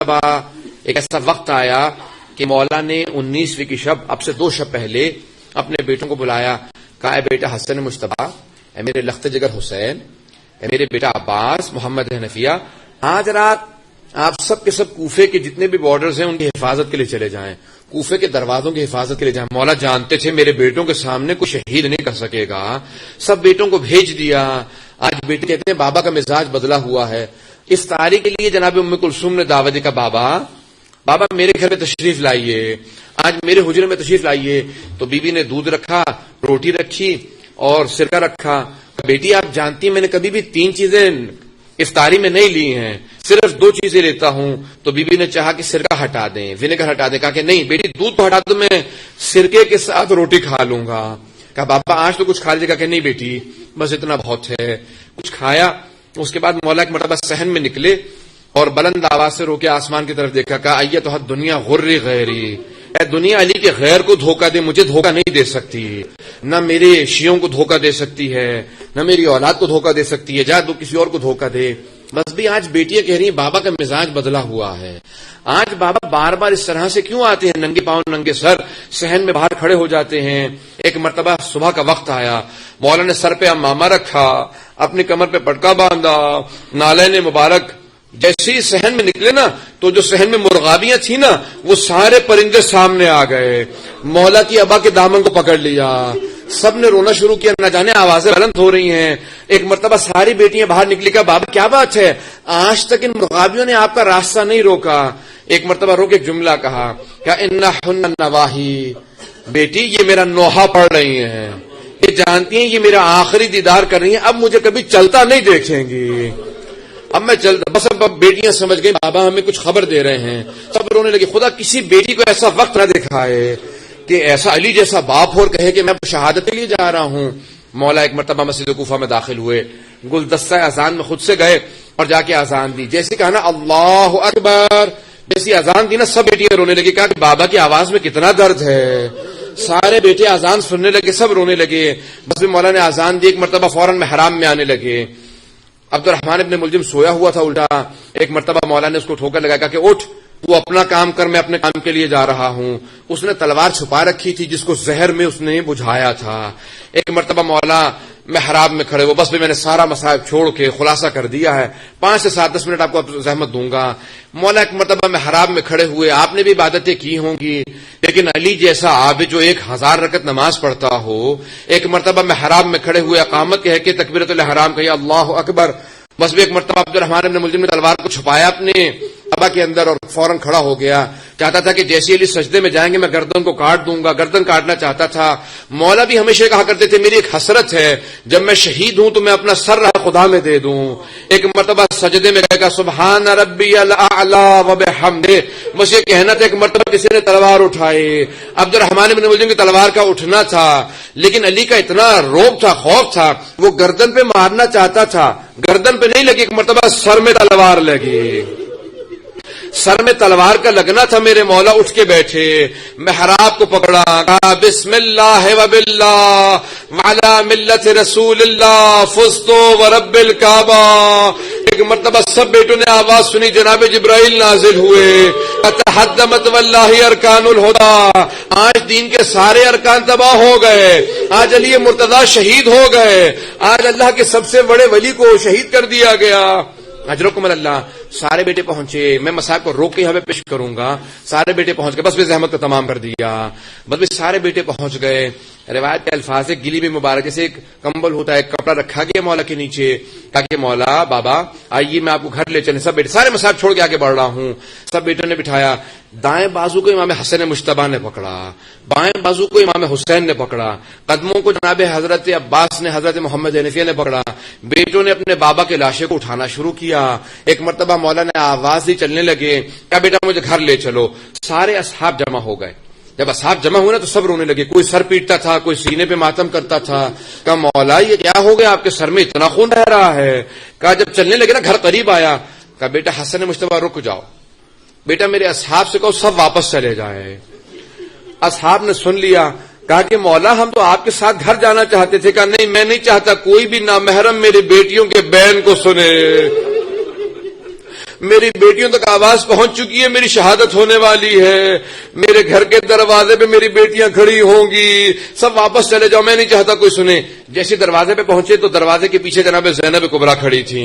مرتبہ ایک ایسا وقت آیا کہ مولا نے 19ویں کی شب، اب سے 2 شب پہلے، اپنے بیٹوں کو بلایا، کہا اے بیٹا حسن مجتبیٰ، اے میرے لخت جگر حسین، اے میرے بیٹا عباس، محمد حنفیہ، آج رات آپ سب کے سب کوفے کے جتنے بھی بارڈرز ہیں ان کی حفاظت کے لیے چلے جائیں، کوفے کے دروازوں کی حفاظت کے لیے جائیں۔ مولا جانتے تھے میرے بیٹوں کے سامنے کوئی شہید نہیں کر سکے گا، سب بیٹوں کو بھیج دیا۔ آج بیٹے کہتے ہیں بابا کا مزاج بدلا ہوا ہے۔ اس تاریخ کے لیے جناب ام کلثوم نے دعوت دی کا بابا میرے گھر میں تشریف لائیے، آج میرے حجرے میں تشریف لائیے۔ تو بی بی نے دودھ رکھا، روٹی رکھی اور سرکہ رکھا۔ بیٹی آپ جانتی ہیں میں نے کبھی بھی 3 چیزیں افطاری میں نہیں لی ہیں، صرف 2 چیزیں لیتا ہوں۔ تو بی بی نے چاہا کہ سرکہ ہٹا دیں، ونیگر ہٹا دیں، کہا کہ نہیں بیٹی دودھ کو ہٹا دو، میں سرکے کے ساتھ روٹی کھا لوں گا۔ کہا بابا آج تو کچھ کھا لیجیے، کہا کہ نہیں بیٹی بس اتنا بہت ہے۔ کچھ کھایا، اس کے بعد مولا ایک مرتبہ صحن میں نکلے اور بلند آواز سے رو کے آسمان کی طرف دیکھا، کہا ایتھا الدنیا غری غیری، اے دنیا علی کے غیر کو دھوکہ دے، مجھے دھوکہ نہیں دے سکتی، نہ میرے شیعوں کو دھوکہ دے سکتی ہے، نہ میری اولاد کو دھوکہ دے سکتی ہے، جا تو کسی اور کو دھوکہ دے۔ بس بھی آج بیٹیاں کہہ رہی ہیں بابا کا مزاج بدلا ہوا ہے، آج بابا بار بار اس طرح سے کیوں آتے ہیں، ننگے پاؤں ننگے سر صحن میں باہر کھڑے ہو جاتے ہیں۔ ایک مرتبہ صبح کا وقت آیا، مولا نے سر پہ امامہ رکھا، اپنی کمر پہ پٹکا باندھا، نالین مبارک، جیسے ہی صحن میں نکلے نا تو جو صحن میں مرغابیاں تھیں نا وہ سارے پرندے سامنے آ گئے، مولا کی ابا کے دامن کو پکڑ لیا، سب نے رونا شروع کیا، نہ جانے آوازیں بلند ہو رہی ہیں۔ ایک مرتبہ ساری بیٹیاں باہر نکلی، کہا بابا کیا بات ہے، آج تک ان مرغابیوں نے آپ کا راستہ نہیں روکا۔ ایک مرتبہ روک ایک جملہ کہا کہ انہن نواہی، بیٹی یہ میرا نوحہ پڑھ رہی ہیں، یہ جانتی ہیں یہ میرا آخری دیدار کر رہی ہیں، اب مجھے کبھی چلتا نہیں دیکھیں گی، اب میں چلتا بس۔ اب بیٹیاں سمجھ گئی بابا ہمیں کچھ خبر دے رہے ہیں، سب رونے لگے۔ خدا کسی بیٹی کو ایسا وقت نہ دکھائے کہ ایسا علی جیسا باپ ہو اور کہے کہ میں شہادت کے لیے جا رہا ہوں۔ مولا ایک مرتبہ مسجد کوفہ میں داخل ہوئے، گلدستہ اذان میں خود سے گئے اور جا کے اذان دی۔ جیسے کہا نا اللہ اکبر، جیسی اذان دی نا سب بیٹیاں رونے لگی، کہا کہ بابا کی آواز میں کتنا درد ہے۔ سارے بیٹے اذان سننے لگے، سب رونے لگے۔ بس بھی مولا نے اذان دی، ایک مرتبہ فوراً محراب میں آنے لگے۔ عبد الرحمن ابن ملجم سویا ہوا تھا الٹا، ایک مرتبہ مولا نے اس کو ٹھوکر لگا کہ اٹھ تو اپنا کام کر، میں اپنے کام کے لیے جا رہا ہوں۔ اس نے تلوار چھپا رکھی تھی جس کو زہر میں اس نے بجھایا تھا۔ ایک مرتبہ مولا محراب میں کھڑے ہو، بس بھی میں نے سارا مصائب چھوڑ کے خلاصہ کر دیا ہے، 5 سے 10 منٹ آپ کو زحمت دوں گا۔ مولا ایک مرتبہ محراب میں کھڑے ہوئے، آپ نے بھی عبادتیں کی ہوں گی لیکن علی جیسا عابد جو 1000 رکعت نماز پڑھتا ہو، ایک مرتبہ محراب میں کھڑے ہوئے اقامت کہہ کے تکبیرۃ الاحرام کہی اللہ اکبر۔ بس بھی ایک مرتبہ عبد الرحمن ابن ملجم نے تلوار کو چھپایا اپنے ابا کے اندر اور فوراً کھڑا ہو گیا، چاہتا تھا کہ جیسے علی سجدے میں جائیں گے میں گردن کو کاٹ دوں گا، گردن کاٹنا چاہتا تھا۔ مولا بھی ہمیشہ کہا کرتے تھے میری ایک حسرت ہے جب میں شہید ہوں تو میں اپنا سر راہ خدا میں دے دوں۔ ایک مرتبہ سجدے میں کہا سبحان ربی الاعلی وبحمدہ، بس یہ کہنا تھا۔ ایک مرتبہ کسی نے تلوار اٹھائی، عبد الرحمن ابن ملجم کی تلوار کا اٹھنا تھا لیکن علی کا اتنا روب تھا، خوف تھا، وہ گردن پہ مارنا چاہتا تھا، گردن پہ نہیں لگی، ایک مرتبہ سر میں تلوار لگی، سر میں تلوار کا لگنا تھا۔ میرے مولا اٹھ کے بیٹھے، محراب کو پکڑا، کہا بسم اللہ وباللہ وعلی ملت رسول اللہ فزت ورب الکعبہ۔ ایک مرتبہ سب بیٹوں نے آواز سنی، جناب جبرائیل نازل ہوئے، تحدمت واللہ ارکان الہدی، آج دین کے سارے ارکان تباہ ہو گئے، آج علی مرتضی شہید ہو گئے، آج اللہ کے سب سے بڑے ولی کو شہید کر دیا گیا۔ اجرکم اللہ۔ سارے بیٹے پہنچے، میں مسائل کو روک کے یہاں پہ پیش کروں گا، سارے بیٹے پہنچ گئے، بس بھی زحمت کو تمام کر دیا، بس بھی سارے بیٹے پہنچ گئے۔ روایت کے الفاظ ہے گلی میں مبارک جیسے ایک کمبل ہوتا ہے، ایک کپڑا رکھا گیا مولا کے نیچے، تاکہ مولا بابا آئیے میں آپ کو گھر لے چلیں۔ سب بیٹے سارے مسائل چھوڑ کے آگے بڑھ رہا ہوں، سب بیٹوں نے بٹھایا۔ دائیں بازو کو امام حسن مجتبیٰ نے پکڑا، بائیں بازو کو امام حسین نے پکڑا، قدموں کو جناب حضرت عباس نے، حضرت محمد حنفیہ نے پکڑا۔ بیٹوں نے اپنے بابا کے لاشے کو اٹھانا شروع کیا۔ ایک مرتبہ مولا نے آواز دی، چلنے لگے، کیا بیٹا مجھے گھر لے چلو۔ سارے اصحاب جمع ہو گئے، جب اصحاب جمع ہوئے نا تو سب رونے لگے، کوئی سر پیٹتا تھا، کوئی سینے پہ ماتم کرتا تھا۔ کہا مولا یہ کیا ہو گیا، آپ کے سر میں اتنا خون بہ رہا ہے۔ کہا جب چلنے لگے نا گھر قریب آیا، کہا بیٹا حسن مجتبیٰ رک جاؤ، بیٹا میرے اصحاب سے کہو سب واپس چلے جائیں۔ اصحاب نے سن لیا، کہا کہ مولا ہم تو آپ کے ساتھ گھر جانا چاہتے تھے۔ کہا نہیں میں نہیں چاہتا کوئی بھی نامحرم میری بیٹیوں کے بین کو سنے۔ میری بیٹیوں تک آواز پہنچ چکی ہے، میری شہادت ہونے والی ہے، میرے گھر کے دروازے پہ میری بیٹیاں کھڑی ہوں گی، سب واپس چلے جاؤ، میں نہیں چاہتا کوئی سنے۔ جیسے دروازے پہ پہنچے تو دروازے کے پیچھے جناب زینب کبریٰ کھڑی تھی،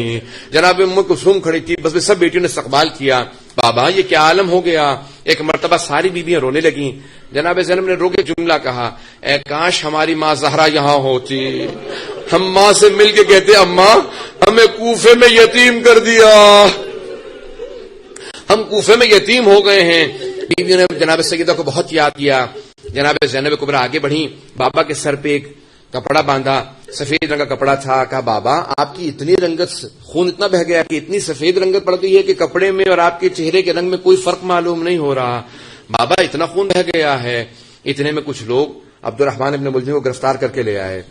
جناب ام کلثوم کھڑی تھی، بس سب بیٹیوں نے استقبال کیا۔ بابا یہ کیا عالم ہو گیا؟ ایک مرتبہ ساری بیویاں رونے لگیں، جناب زینب نے رو کے جملہ کہا، اے کاش ہماری ماں زہرا یہاں ہوتی، ہم ماں سے مل کے کہتے اماں ہمیں کوفے میں یتیم کر دیا، ہم کوفے میں یتیم ہو گئے ہیں۔ بیویوں نے جناب سیدہ کو بہت یاد کیا۔ جناب زینب کبریٰ آگے بڑھی، بابا کے سر پہ ایک کپڑا باندھا، سفید رنگ کا کپڑا تھا، کہا بابا آپ کی اتنی رنگت، خون اتنا بہ گیا کہ اتنی سفید رنگت پڑ گئی ہے کہ کپڑے میں اور آپ کے چہرے کے رنگ میں کوئی فرق معلوم نہیں ہو رہا، بابا اتنا خون بہ گیا ہے۔ اتنے میں کچھ لوگ عبد الرحمن ابن ملجم کو گرفتار کر کے لے آئے۔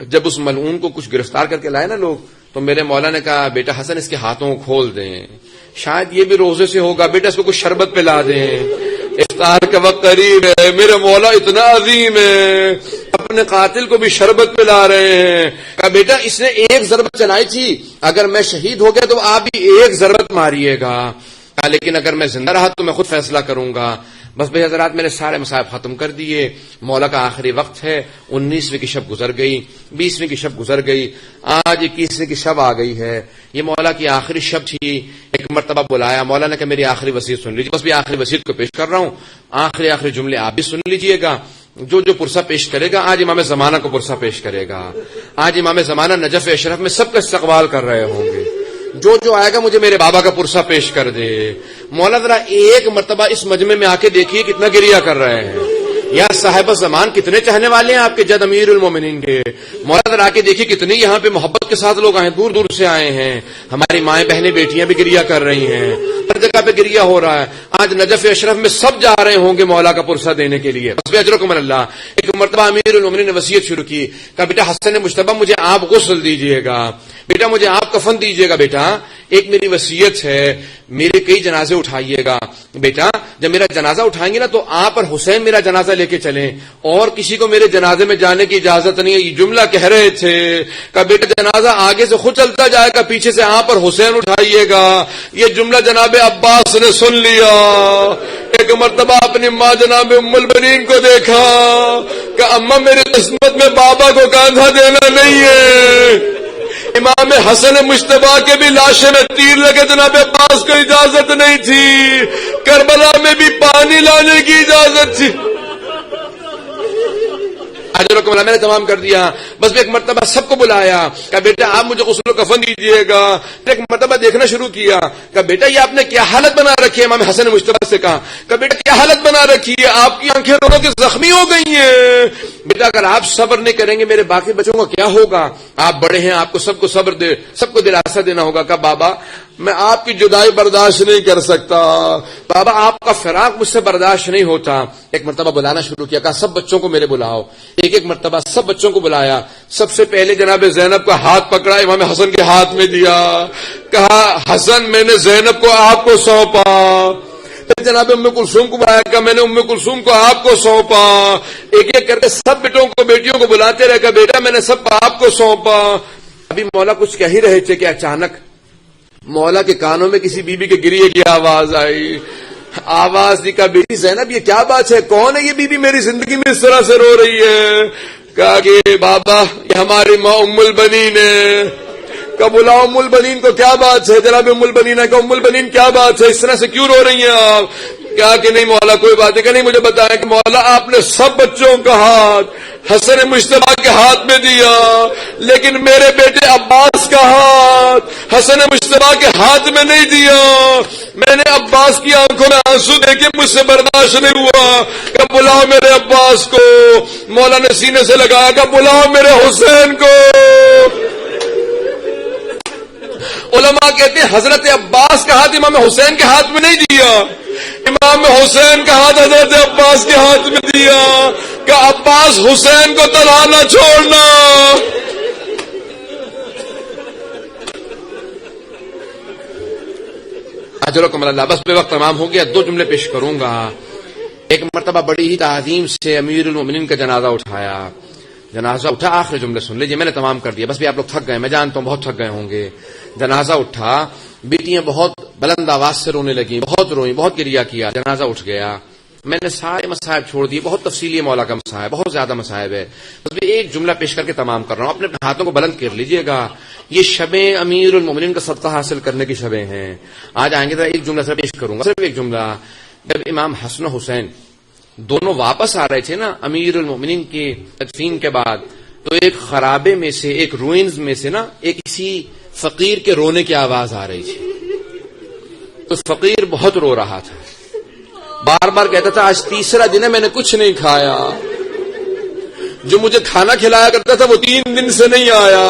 جب اس ملعون کو کچھ گرفتار کر کے لائے نا لوگ، تو میرے مولا نے کہا بیٹا حسن اس کے ہاتھوں کو کھول دیں، شاید یہ بھی روزے سے ہوگا، بیٹا اس کو کچھ شربت پلا دیں، افطار کا وقت قریب ہے، میرے مولا اتنا عظیم ہے اپنے قاتل کو بھی شربت پلا رہے ہیں۔ کہا بیٹا اس نے ایک ضربت چلائی تھی، اگر میں شہید ہو گیا تو آپ بھی ایک ضربت ماریے گا، کہا لیکن اگر میں زندہ رہا تو میں خود فیصلہ کروں گا۔ بس بھائی حضرات میں نے سارے مصائب ختم کر دیے، مولا کا آخری وقت ہے، 19ویں کی شب گزر گئی، 20ویں کی شب گزر گئی، آج 21ویں کی شب آ گئی ہے، یہ مولا کی آخری شب تھی۔ ایک مرتبہ بلایا مولا نے کہ میری آخری وصیت سن لیجیے، بس بھی آخری وصیت کو پیش کر رہا ہوں، آخری جملے آپ بھی سن لیجئے گا۔ جو پرسہ پیش کرے گا آج امام زمانہ کو پرسہ پیش کرے گا، آج امام زمانہ نجف اشرف میں سب کا استقبال کر رہے ہوں گے، جو آئے گا مجھے میرے بابا کا پرسہ پیش کر دے۔ مولا ذرا ایک مرتبہ اس مجمع میں آ کے دیکھیے کتنا گریہ کر رہے ہیں، یا صاحب زمان کتنے چاہنے والے ہیں آپ کے جد امیر المومنین کے۔ مولا ذرا آ کے دیکھیے کتنے یہاں پہ محبت کے ساتھ لوگ آئے، دور دور سے آئے ہیں، ہماری مائیں بہنیں بیٹیاں بھی گریہ کر رہی ہیں، ہر جگہ پہ گریہ ہو رہا ہے۔ آج نجف اشرف میں سب جا رہے ہوں گے مولا کا پرسہ دینے کے لیے، بس اجرکم اللہ۔ ایک مرتبہ امیر المومنین نے وصیت شروع کی، کہا بیٹا حسن مجتبیٰ مجھے آپ غسل دیجئے گا، بیٹا مجھے آپ کفن دیجئے گا، بیٹا ایک میری وصیت ہے میرے کئی جنازے اٹھائیے گا، بیٹا جب میرا جنازہ اٹھائیں گے نا تو آپ اور حسین میرا جنازہ لے کے چلیں، اور کسی کو میرے جنازے میں جانے کی اجازت نہیں ہے۔ یہ جملہ کہہ رہے تھے کہ بیٹا جنازہ آگے سے خود چلتا جائے گا، پیچھے سے آپ اور حسین اٹھائیے گا۔ یہ جملہ جناب عباس نے سن لیا۔ ایک مرتبہ اپنی ماں جناب ام البنین کو دیکھا کہ اماں میری قسمت میں بابا کو کاندھا دینا نہیں ہے۔ امام حسن مجتبیٰ کے بھی لاشے میں تیر لگے، جناب عباس کو اجازت نہیں تھی، کربلا میں بھی پانی لانے کی اجازت تھی۔ اجرکم اللہ، میں نے تمام کر دیا۔ بس ایک مرتبہ سب کو بلایا کہ بیٹا آپ مجھے غسل و کفن دیجیے گا۔ ایک مرتبہ دیکھنا شروع کیا کہ بیٹا یہ آپ نے کیا حالت بنا رکھی ہے، امام حسن مجتبیٰ سے کہا کہ بیٹا کیا حالت بنا رکھی ہے، آپ کی آنکھیں رو کے زخمی ہو گئی ہیں، بیٹا اگر آپ صبر نہیں کریں گے میرے باقی بچوں کا کیا ہوگا، آپ بڑے ہیں آپ کو سب کو صبر دے، سب کو دلاسا دینا ہوگا۔ کہ بابا میں آپ کی جدائی برداشت نہیں کر سکتا، بابا آپ کا فراق مجھ سے برداشت نہیں ہوتا۔ ایک مرتبہ بلانا شروع کیا، کہا سب بچوں کو میرے بلاؤ۔ ایک مرتبہ سب بچوں کو بلایا، سب سے پہلے جناب زینب کا ہاتھ پکڑا، امام حسن کے ہاتھ میں دیا، کہا حسن میں نے زینب کو آپ کو سونپا۔ پھر جناب ام کلثوم کو بلایا، کہ میں نے ام کلثوم کو آپ کو سونپا۔ ایک ایک کر کے سب بیٹیوں کو بلاتے رہے، کہ بیٹا میں نے سب کو آپ کو سونپا۔ ابھی مولا کچھ کہہ ہی رہے تھے کہ اچانک مولا کے کانوں میں کسی بی بی کے گریے کی آواز آئی۔ آواز دی، کہا بیٹی زینب یہ کیا بات ہے، کون ہے یہ بی بی میری زندگی میں اس طرح سے رو رہی ہے؟ کہا کہ بابا یہ ہماری ماں ام البنین ہے۔ کہا بلاؤ ام البنین کو، کیا بات ہے؟ جناب ام البنین ہے، کہ ام البنین کیا بات ہے، اس طرح سے کیوں رو رہی ہیں آپ؟ کہا کہ نہیں مولا کوئی بات ہے، کہ نہیں مجھے بتایا کہ مولا آپ نے سب بچوں کا ہاتھ حسن مجتبیٰ کے ہاتھ میں دیا، لیکن میرے بیٹے عباس کا ہاتھ حسن مجتبیٰ کے ہاتھ میں نہیں دیا۔ میں نے عباس کی آنکھوں میں آنسو دیکھے، مجھ سے برداشت نہیں ہوا کہ بلاؤ میرے عباس کو۔ مولا نے سینے سے لگایا کہ بلاؤ میرے حسین کو۔ علماء کہتے ہیں حضرت عباس کا ہاتھ امام حسین کے ہاتھ میں نہیں دیا، امام حسین کا ہاتھ حضرت عباس کے ہاتھ میں دیا کہ عباس حسین کو تنہا نہ چھوڑنا۔ اجرکم اللہ۔ بس بے وقت تمام ہو گیا، 2 جملے پیش کروں گا۔ ایک مرتبہ بڑی ہی تعظیم سے امیر المومنین کا جنازہ اٹھایا، جنازہ اٹھا, آخری جملے سن لیجیے, میں نے تمام کر دیا, بس بھی آپ لوگ تھک گئے, میں جانتا ہوں بہت تھک گئے ہوں گے. جنازہ اٹھا, بیٹیاں بہت بلند آواز سے رونے لگیں, بہت روئیں, بہت گریہ کیا, جنازہ اٹھ گیا. میں نے سارے مصائب چھوڑ دیے, بہت تفصیلی مولا کا مصائب, بہت زیادہ مصائب ہے, بس بھی ایک جملہ پیش کر کے تمام کر رہا ہوں. اپنے ہاتھوں کو بلند کر لیجئے گا, یہ شبیں امیر المومنین کا صدقہ حاصل کرنے کی شبیں ہیں. آج آئیں گے تو ایک جملہ صرف پیش کروں گا, صرف ایک جملہ. جب امام حسن و حسین دونوں واپس آ رہے تھے نا امیر المومنین کی تدفین کے بعد, تو ایک خرابے میں سے, ایک روئنز میں سے نا, ایک کسی فقیر کے رونے کی آواز آ رہی تھی. تو فقیر بہت رو رہا تھا, بار بار کہتا تھا آج تیسرا دن ہے میں نے کچھ نہیں کھایا, جو مجھے کھانا کھلایا کرتا تھا وہ 3 دن سے نہیں آیا.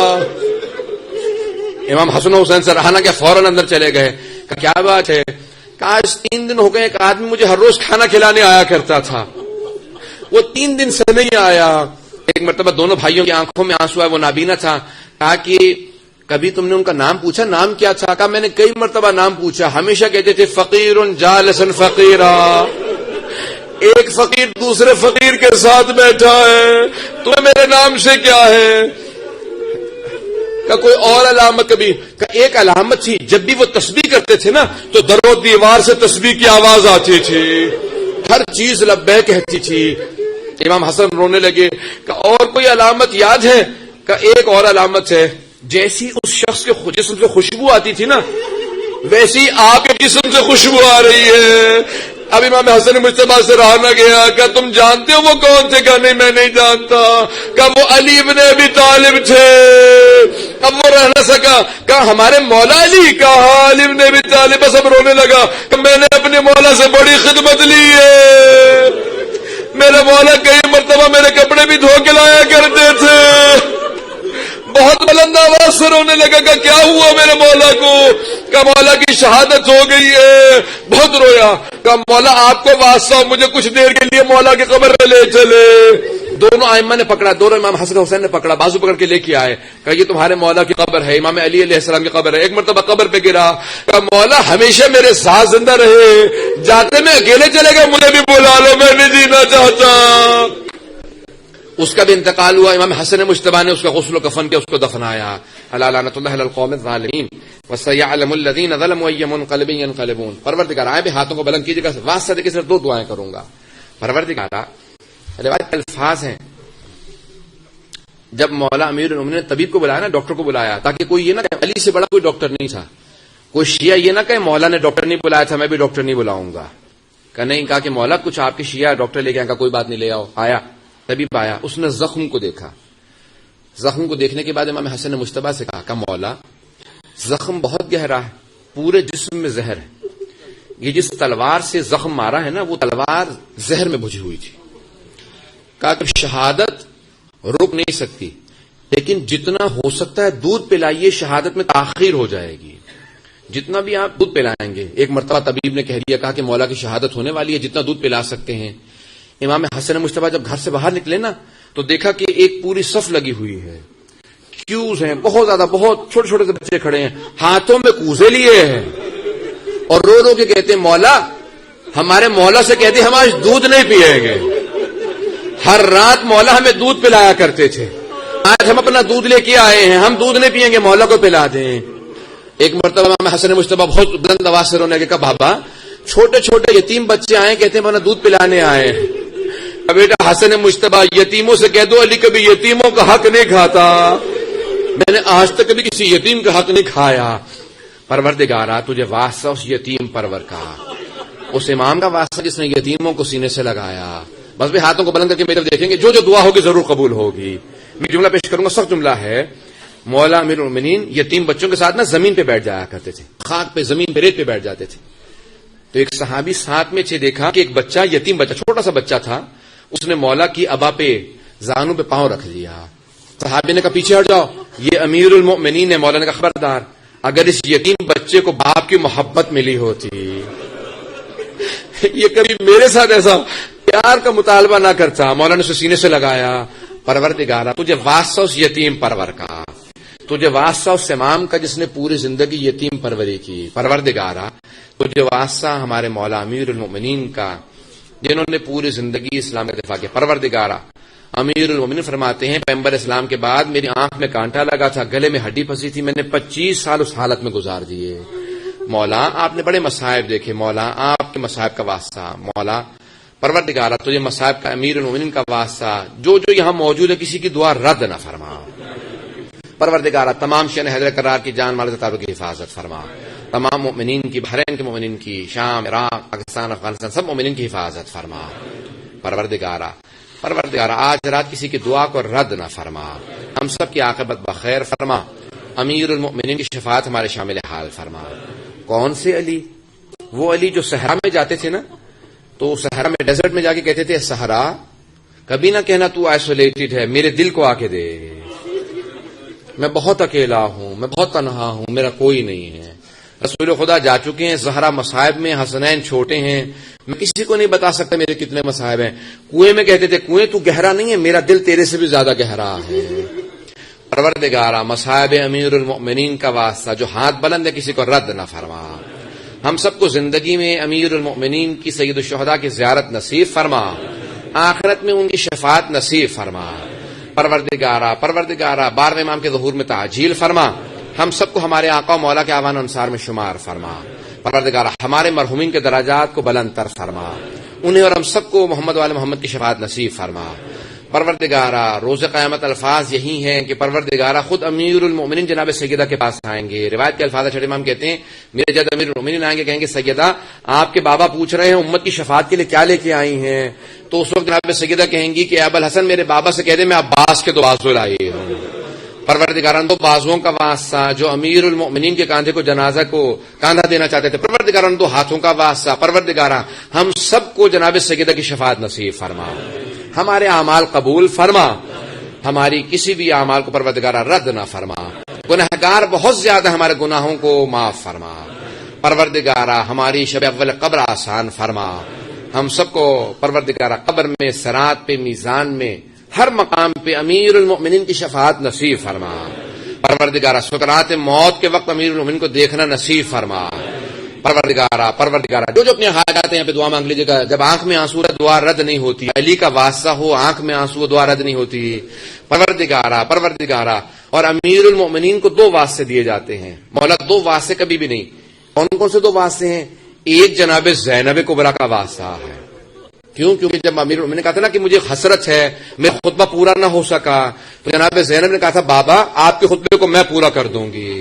امام حسن و حسین سے رہا کیا, فوراً اندر چلے گئے. کیا بات ہے, آج 3 دن ہو گئے, ایک آدمی مجھے ہر روز کھانا کھلانے آیا کرتا تھا, وہ 3 دن سے نہیں آیا. ایک مرتبہ دونوں بھائیوں کی آنکھوں میں آنسو آئے, وہ نابینا تھا. کہا کہ کبھی تم نے ان کا نام پوچھا, نام کیا تھا؟ کہا میں نے کئی مرتبہ نام پوچھا, ہمیشہ کہتے تھے فقیر جالسن فقیرا, ایک فقیر دوسرے فقیر کے ساتھ بیٹھا ہے, تمہیں میرے نام سے کیا ہے؟ کہ کوئی اور علامت کبھی؟ کہ ایک علامت تھی, جب بھی وہ تسبیح کرتے تھے نا تو در و دیوار سے تسبیح کی آواز آتی تھی, ہر چیز لبیک کہتی تھی. امام حسن رونے لگے. کہ اور کوئی علامت یاد ہے؟ کہ ایک اور علامت ہے, جیسی اس شخص کے جسم سے خوشبو آتی تھی نا ویسی آپ کے جسم سے خوشبو آ رہی ہے. اب امام حسن مجتبیٰ سے رہا نہ گیا. کہ تم جانتے ہو وہ کون تھے؟ کہ نہیں میں نہیں جانتا. کہ وہ علی ابن ابی طالب تھے. اب وہ رہ نہ سکا. کہ ہمارے مولا علی. کہا علی ابن ابی طالب. سب رونے لگا. کہ میں نے اپنے مولا سے بڑی خدمت لی ہے, میرے مولا کئی مرتبہ میرے کپڑے بھی دھو کے لایا کرتے تھے. بہت بلند آواز سے رونے لگا. کہ کیا ہوا میرے مولا کو؟ کہ مولا کی شہادت ہو گئی ہے. بہت رویا. کہ مولا آپ کو واسطہ, مجھے کچھ دیر کے لیے مولا کی قبر میں لے چلے. دونوں ائمہ نے پکڑا, دونوں امام حسن حسین نے پکڑا, بازو پکڑ کے لے کے آئے. کہ یہ تمہارے مولا کی قبر ہے, امام علی علیہ السلام کی قبر ہے. ایک مرتبہ قبر پہ گرا. کہ مولا ہمیشہ میرے ساتھ زندہ رہے, جاتے میں اکیلے چلے گئے, مجھے بھی بلا لو, میں نہیں جینا چاہتا. اس کا بھی انتقال ہوا. امام حسن مجتبیٰ نے اس کا غسل و کفن کیا, اس کو دفنایا. الا لعنۃ اللہ علی القوم الظالمین وسیعلم الذین ظلموا ای منقلب ینقلبون. پروردگار آئے بھی ہاتھوں کو بلند کیجیے گا. واسطہ دے کے صرف 2 دعائیں کروں گا. پروردگار, روایت الفاظ ہیں, جب مولا امیر المومنین نے طبیب کو بلایا نا, ڈاکٹر کو بلایا, تاکہ کوئی یہ نہ کہے علی سے بڑا کوئی ڈاکٹر نہیں تھا. کوئی شیعہ یہ نہ کہے مولا نے ڈاکٹر نہیں بلایا تھا, میں بھی ڈاکٹر نہیں بلاؤں گا. کہ نہیں, کہا کہ مولا کچھ آپ کے شیعہ ڈاکٹر لے کے آئے. کا کوئی بات نہیں, لے آؤ. آیا, طبیب آیا, اس نے زخم کو دیکھا. زخم کو دیکھنے کے بعد امام حسن مجتبیٰ سے کہا کہ مولا زخم بہت گہرا ہے, پورے جسم میں زہر ہے. یہ جس تلوار سے زخم مارا ہے نا وہ تلوار زہر میں بجھی ہوئی تھی. کہا کہ شہادت رک نہیں سکتی, لیکن جتنا ہو سکتا ہے دودھ پلائیے, شہادت میں تاخیر ہو جائے گی. جتنا بھی آپ دودھ پلائیں گے. ایک مرتبہ طبیب نے کہہ دیا, کہا کہ مولا کی شہادت ہونے والی ہے, جتنا دودھ پلا سکتے ہیں. امام حسن مجتبیٰ جب گھر سے باہر نکلے نا تو دیکھا کہ ایک پوری صف لگی ہوئی ہے, کیوز ہیں بہت زیادہ, بہت چھوٹے چھوٹے سے بچے کھڑے ہیں, ہاتھوں میں کوزے لیے ہیں, اور رو رو کے کہتے ہیں مولا, ہمارے مولا سے کہتے ہم آج دودھ نہیں پیئیں گے. ہر رات مولا ہمیں دودھ پلایا کرتے تھے, آج ہم اپنا دودھ لے کے آئے ہیں, ہم دودھ نہیں پیئیں گے, مولا کو پلا دیں. ایک مرتبہ امام حسن مجتبیٰ بہت بلند آواز سے رونے لگے. کہا بابا چھوٹے چھوٹے یتیم بچے آئے, کہتے ہیں میں دودھ پلانے آئے. بیٹا حسن مجتبیٰ یتیموں سے کہہ دو علی کبھی یتیموں کا حق نہیں کھاتا, میں نے آج تک کبھی کسی یتیم کا حق نہیں کھایا. پروردگارا تجھے واسطہ اس یتیم پرور کا, اس امام کا واسطہ جس نے یتیموں کو سینے سے لگایا. بس بھی ہاتھوں کو بلند کر کے میرے دیکھیں گے, جو جو دعا ہوگی ضرور قبول ہوگی. میں جملہ پیش کروں گا, سخت جملہ ہے. مولا امیر المومنین یتیم بچوں کے ساتھ نا زمین پہ بیٹھ جایا کرتے تھے, خاک پہ, زمین پہ, ریت پہ بیٹھ جاتے تھے. تو ایک صحابی ساتھ میں دیکھا کہ ایک بچہ, یتیم بچہ, چھوٹا سا بچہ تھا, اس نے مولا کی ابا پہ, زانوں پہ پاؤں رکھ دیا. صحابی نے کہا پیچھے ہٹ جاؤ, یہ امیر المؤمنین ہے. مولا نے کہا خبردار, اگر اس یتیم بچے کو باپ کی محبت ملی ہوتی, یہ کبھی میرے ساتھ ایسا پیار کا مطالبہ نہ کرتا. مولا نے اسے سینے سے لگایا. پروردگارا تجھے واسطہ اس یتیم پرور کا, تجھے واسطہ اس امام کا جس نے پوری زندگی یتیم پروری کی. پروردگارا تجھے واسطہ ہمارے مولا امیر المؤمنین کا, جنہوں نے پوری زندگی اسلام کا دفاع کیا. پروردگارا امیر المومنین فرماتے ہیں پیغمبر اسلام کے بعد میری آنکھ میں کانٹا لگا تھا، گلے میں ہڈی پھنسی تھی، میں نے 25 سال اس حالت میں گزار دیے۔ مولا آپ نے بڑے مصائب دیکھے، مولا آپ کے مصائب کا واسطہ، مولا پروردگارہ تجھے مصائب کا امیر المومنین کا واسطہ، جو یہاں موجود ہے کسی کی دعا رد نہ فرما۔ پروردگارہ تمام شہر حیدر کرار کی جان مال تعلق کی حفاظت فرما، تمام مومنین کی، بحرین کے مومنین کی، شام، عراق، پاکستان، افغانستان سب مومنین کی حفاظت فرما۔ پروردگارہ آج رات کسی کی دعا کو رد نہ فرما، ہم سب کی عاقبت بخیر فرما، امیر المؤمنین کی شفاعت ہمارے شامل حال فرما۔ کون سے علی؟ وہ علی جو صحرا میں جاتے تھے نا، تو صحرا میں ڈیزرٹ میں جا کے کہتے تھے صحرا کبھی نہ کہنا تو آئسولیٹڈ ہے، میرے دل کو آ کے دے، میں بہت اکیلا ہوں، میں بہت تنہا ہوں، میرا کوئی نہیں ہے۔ رسول خدا جا چکے ہیں زہرا مصائب میں، حسنین چھوٹے ہیں، میں کسی کو نہیں بتا سکتا میرے کتنے مصائب ہیں۔ کنویں میں کہتے تھے کنویں تو گہرا نہیں ہے، میرا دل تیرے سے بھی زیادہ گہرا ہے۔ پروردگارہ مصائب امیر المؤمنین کا واسطہ جو ہاتھ بلند ہے کسی کو رد نہ فرما، ہم سب کو زندگی میں امیر المؤمنین کی سید الشہداء کی زیارت نصیب فرما، آخرت میں ان کی شفاعت نصیب فرما۔ پروردگارہ 12ویں امام کے ظہور میں تعجیل فرما، ہم سب کو ہمارے آقا و مولا کے اعوان انصار میں شمار فرما۔ پروردگارہ ہمارے مرحومین کے درجات کو بلند تر فرما، انہیں اور ہم سب کو محمد وال محمد کی شفاعت نصیب فرما۔ پروردگارہ روز قیامت الفاظ یہی ہیں کہ پروردگارہ خود امیر المؤمنین جناب سیدہ کے پاس آئیں گے۔ روایت کے الفاظ چھٹے امام کہتے ہیں میرے جد امیر المؤمنین آئیں گے، کہیں گے سیدہ آپ کے بابا پوچھ رہے ہیں امت کی شفاعت کے لیے کیا لے کے آئی ہیں، تو اس وقت جناب سیدہ کہیں گی کہ ابو الحسن میرے بابا سے کہہ دے میں عباس کے 2 بازو لائی ہوں۔ پروردگارہ 2 بازوؤں کا واسطہ جو امیر المؤمنین کے کاندھے کو جنازہ کو کاندھا دینا چاہتے تھے، پروردگارہ 2 ہاتھوں کا واسطہ، پروردگارہ ہم سب کو جناب سیدہ کی شفاعت نصیب فرما، ہمارے اعمال قبول فرما، ہماری کسی بھی اعمال کو پروردگارہ رد نہ فرما، گنہگار بہت زیادہ ہمارے گناہوں کو معاف فرما۔ پروردگارہ ہماری شب اول قبر آسان فرما، ہم سب کو پروردگارہ قبر میں، صراط پہ، میزان میں، ہر مقام پہ امیر المؤمنین کی شفاعت نصیب فرما۔ پروردگارہ سکرات موت کے وقت امیر المؤمنین کو دیکھنا نصیب فرما۔ پروردگارہ جو اپنے حاجات ہیں پہ دعا مانگ لیجیے گا، جب آنکھ میں آنسو ہے دعا رد نہیں ہوتی، علی کا واسطہ ہو آنکھ میں آنسو دعا رد نہیں ہوتی۔ پروردگارہ اور امیر المؤمنین کو 2 واسطے دیے جاتے ہیں، مولا 2 واسطے کبھی بھی نہیں۔ کون سے 2 واسطے ہیں؟ ایک جناب زینب کبریٰ کا واسطہ ہے، کیونکہ جب امیر المؤمنین نے کہا تھا نا کہ مجھے حسرت ہے میرا خطبہ پورا نہ ہو سکا، تو جناب زینب نے کہا تھا بابا آپ کے خطبے کو میں پورا کر دوں گی۔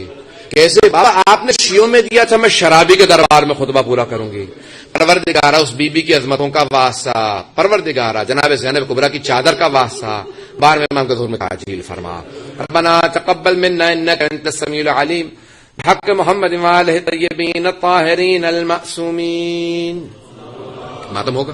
کیسے بابا؟ آپ نے شیعوں میں دیا تھا میں شرابی کے دربار میں خطبہ پورا کروں گی۔ پروردگارہ اس بی بی کی عظمتوں کا واسطہ، پروردگارہ جناب زینب کبریٰ کی چادر کا واسطہ 12ویں امام کے ظہور میں تعجیل فرما۔ ربنا تقبل منا انک انت السمیع العلیم بحق محمد وآلہ الطیبین الطاہرین المعصومین۔ ماتم ہوگا۔